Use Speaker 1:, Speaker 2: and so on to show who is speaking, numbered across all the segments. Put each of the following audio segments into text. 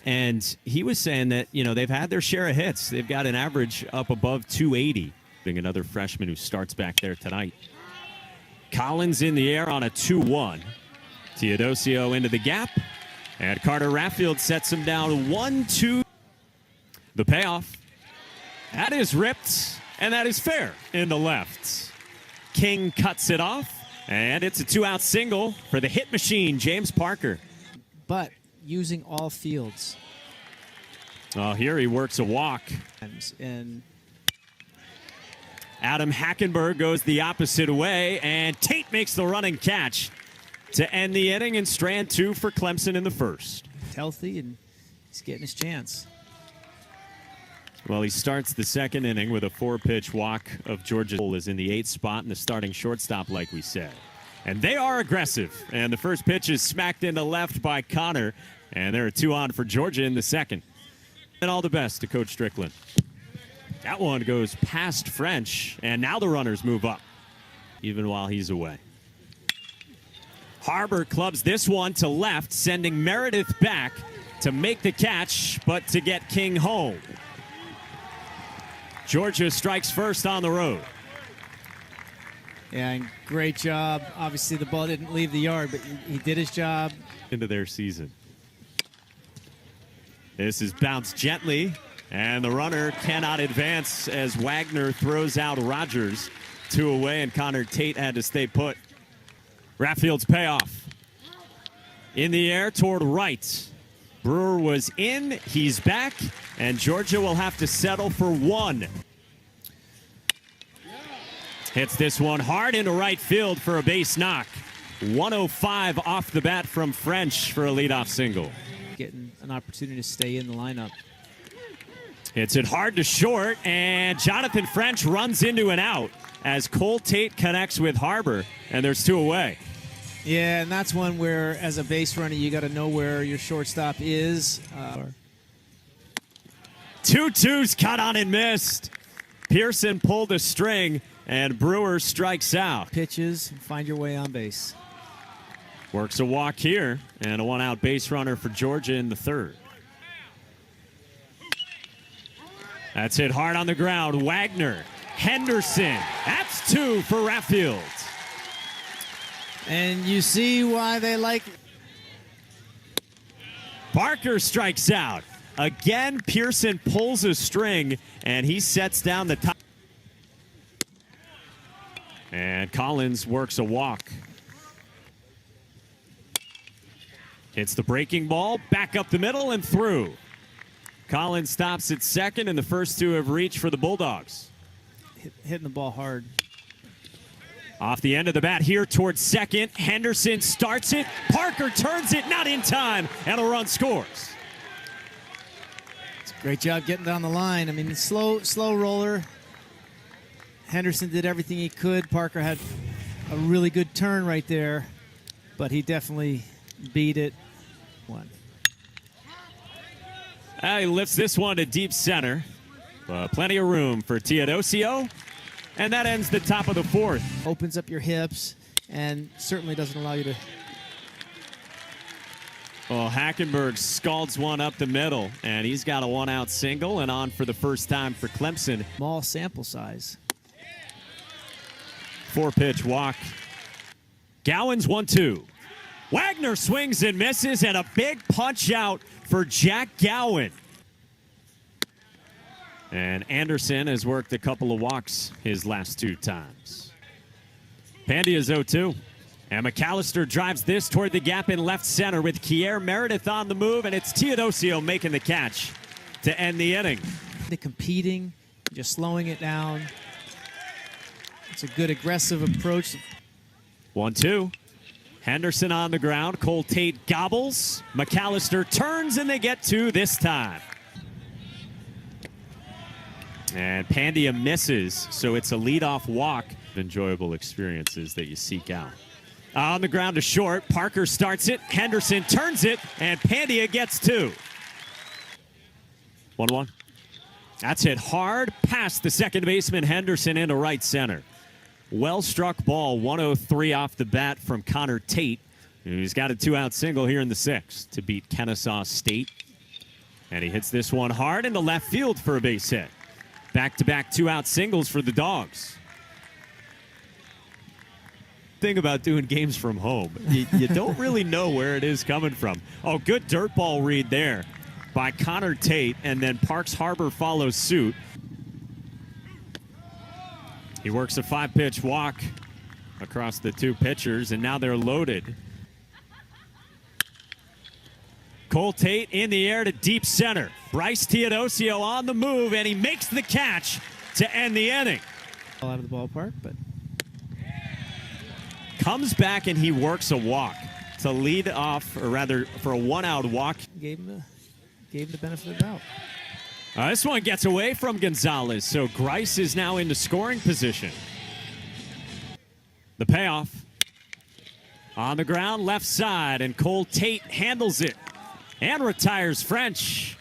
Speaker 1: And he was saying that, you know, they've had their share of hits. They've got an average up above 280. Being another freshman who starts back there tonight. Collins in the air on a 2-1. Teodosio into the gap. And Carter Raffield sets him down 1-2. The payoff. That is ripped, and that is fair in the left. King cuts it off, and it's a 2-out single for the hit machine, James Parker.
Speaker 2: But using all fields.
Speaker 1: Oh, here he works a walk.
Speaker 2: And
Speaker 1: Adam Hackenberg goes the opposite way, and Tate makes the running catch to end the inning and strand 2 for Clemson in the first.
Speaker 2: Healthy, and he's getting his chance.
Speaker 1: Well, he starts the second inning with a 4-pitch walk of Georgia. Is in the 8th spot and the starting shortstop, like we said. And they are aggressive. And the first pitch is smacked into left by Connor. And there are 2 on for Georgia in the second. And all the best to Coach Strickland. That one goes past French. And now the runners move up, even while he's away. Harbor clubs this one to left, sending Meredith back to make the catch, but to get King home. Georgia strikes first on the road.
Speaker 2: Yeah, and great job. Obviously, the ball didn't leave the yard, but he did his job.
Speaker 1: Into their season. This is bounced gently, and the runner cannot advance as Wagner throws out Rogers. 2 away, and Connor Tate had to stay put. Raffield's payoff. In the air toward right. Brewer was in, he's back, and Georgia will have to settle for 1. Hits this one hard into right field for a base knock. 105 off the bat from French for a leadoff single.
Speaker 2: Getting an opportunity to stay in the lineup.
Speaker 1: Hits it hard to short, and Jonathan French runs into an out as Cole Tate connects with Harbor, and there's 2 away.
Speaker 2: Yeah, and that's one where, as a base runner, you got to know where your shortstop is.
Speaker 1: 2-2's cut on and missed. Pearson pulled a string, and Brewer strikes out.
Speaker 2: Pitches, find your way on base.
Speaker 1: Works a walk here, and a 1-out base runner for Georgia in the third. That's hit hard on the ground. Wagner, Henderson. That's 2 for Raffield.
Speaker 2: And you see why they like.
Speaker 1: Parker strikes out. Again, Pearson pulls a string, and he sets down the top. And Collins works a walk. Hits the breaking ball, back up the middle and through. Collins stops at second, and the first 2 have reached for the Bulldogs.
Speaker 2: Hitting the ball hard.
Speaker 1: Off the end of the bat here towards second. Henderson starts it. Parker turns it, not in time, and a run scores.
Speaker 2: It's a great job getting down the line. I mean, slow roller. Henderson did everything he could. Parker had a really good turn right there, but he definitely beat it. 1.
Speaker 1: He lifts this one to deep center. Plenty of room for Teodosio. And that ends the top of the 4th.
Speaker 2: Opens up your hips and certainly doesn't allow you to.
Speaker 1: Well, Hackenberg scalds one up the middle, and he's got a 1-out single and on for the first time for Clemson.
Speaker 2: Small sample size.
Speaker 1: 4-pitch walk. Gowan's 1-2. Wagner swings and misses, and a big punch out for Jack Gowan. And Anderson has worked a couple of walks his last 2 times. Pandia's 0-2. And McAllister drives this toward the gap in left center with Kier Meredith on the move, and it's Teodosio making the catch to end the inning.
Speaker 2: The competing, just slowing it down. It's a good aggressive approach.
Speaker 1: 1-2. Henderson on the ground. Cole Tate gobbles. McAllister turns, and they get 2 this time. And Pandia misses, so it's a leadoff walk. Enjoyable experiences that you seek out. On the ground to short. Parker starts it. Henderson turns it, and Pandia gets 2. 1-1. That's hit hard past the second baseman Henderson into right center. Well-struck ball, 103 off the bat from Connor Tate. He's got a 2-out single here in the 6th to beat Kennesaw State. And he hits this one hard into left field for a base hit. Back-to-back two-out singles for the Dogs. Thing about doing games from home, you don't really know where it is coming from. Oh, good dirt ball read there by Connor Tate, and then Parks Harbor follows suit. He works a 5-pitch walk across the two pitchers, and now they're loaded. Cole Tate in the air to deep center. Bryce Teodosio on the move, and he makes the catch to end the inning.
Speaker 2: Out of the ballpark, but
Speaker 1: comes back and he works a walk to lead off, or rather for a one-out walk.
Speaker 2: Gave him the benefit of the doubt.
Speaker 1: This one gets away from Gonzalez, so Grice is now into scoring position. The payoff on the ground, left side, and Cole Tate handles it and retires French.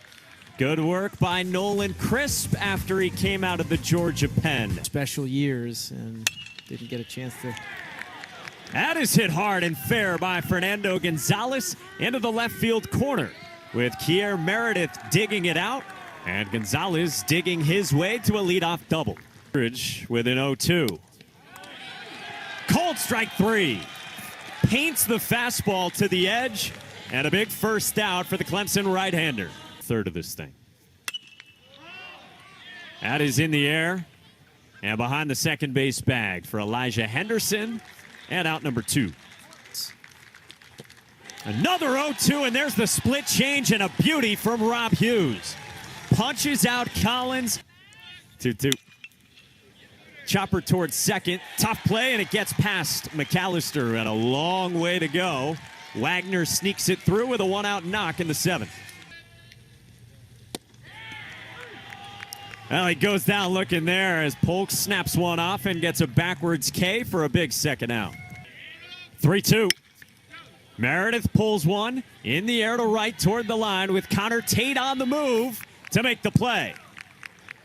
Speaker 1: Good work by Nolan Crisp after he came out of the Georgia pen.
Speaker 2: Special years and didn't get a chance to.
Speaker 1: That is hit hard and fair by Fernando Gonzalez into the left field corner, with Kier Meredith digging it out and Gonzalez digging his way to a leadoff double. With an 0-2. Cold strike 3. Paints the fastball to the edge, and a big first out for the Clemson right-hander. Third of this thing. That is in the air and behind the second base bag for Elijah Henderson, and out number 2. Another 0-2, and there's the split change and a beauty from Rob Hughes. Punches out Collins. 2-2. Chopper towards second. Tough play, and it gets past McAllister, and a long way to go. Wagner sneaks it through with a one-out knock in the 7th. Well, he goes down looking there as Polk snaps one off and gets a backwards K for a big second out. 3-2. Meredith pulls one in the air to right toward the line with Connor Tate on the move to make the play.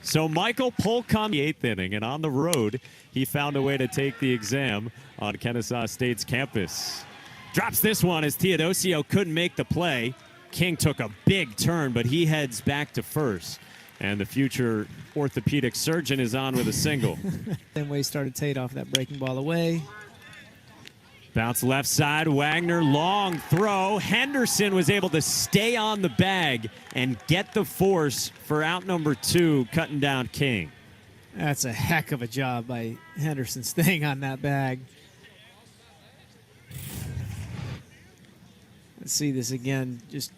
Speaker 1: So Michael Polk comes the 8th inning, and on the road, he found a way to take the exam on Kennesaw State's campus. Drops this one as Teodosio couldn't make the play. King took a big turn, but he heads back to first. And the future orthopedic surgeon is on with a single.
Speaker 2: Same way he started Tate off that breaking ball away.
Speaker 1: Bounce left side, Wagner, long throw. Henderson was able to stay on the bag and get the force for out number 2, cutting down King.
Speaker 2: That's a heck of a job by Henderson staying on that bag. Let's see this again. Just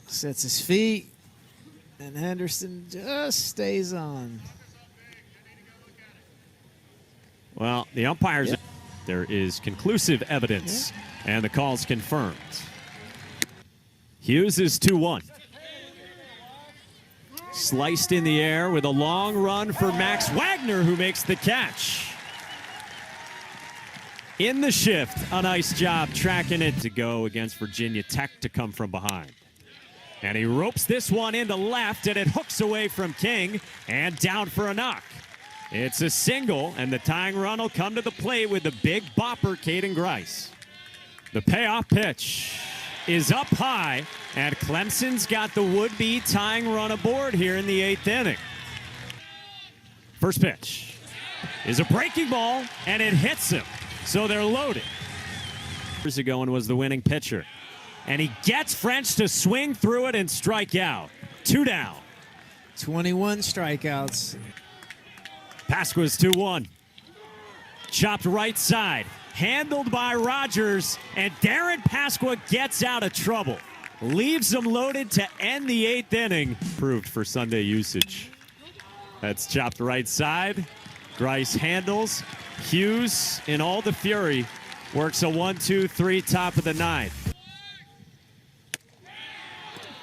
Speaker 2: sets his feet, and Henderson just stays on.
Speaker 1: Well, the umpires, there is conclusive evidence, and the call's confirmed. Hughes is 2-1. Sliced in the air with a long run for Max Wagner, who makes the catch. In the shift, a nice job tracking it to go against Virginia Tech to come from behind. And he ropes this one into left, and it hooks away from King and down for a knock. It's a single, and the tying run will come to the plate with the big bopper, Caden Grice. The payoff pitch is up high, and Clemson's got the would-be tying run aboard here in the 8th inning. First pitch is a breaking ball, and it hits him, so they're loaded. Years ago and was the winning pitcher. And he gets French to swing through it and strike out. 2 down.
Speaker 2: 21 strikeouts.
Speaker 1: Pasqua's 2-1. Chopped right side. Handled by Rogers. And Darren Pasqua gets out of trouble. Leaves them loaded to end the 8th inning. Approved for Sunday usage. That's chopped right side. Grice handles. Hughes, in all the fury, works a 1-2-3 top of the 9th.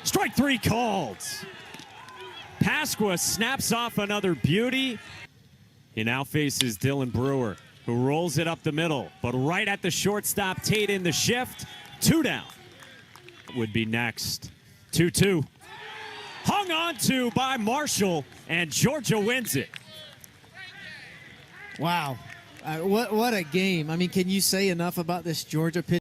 Speaker 1: Strike 3 called. Pasqua snaps off another beauty. He now faces Dylan Brewer, who rolls it up the middle, but right at the shortstop, Tate in the shift. 2 down. Would be next. 2-2. Hung on to by Marshall, and Georgia wins it.
Speaker 2: Wow. What a game. I mean, can you say enough about this Georgia pitch?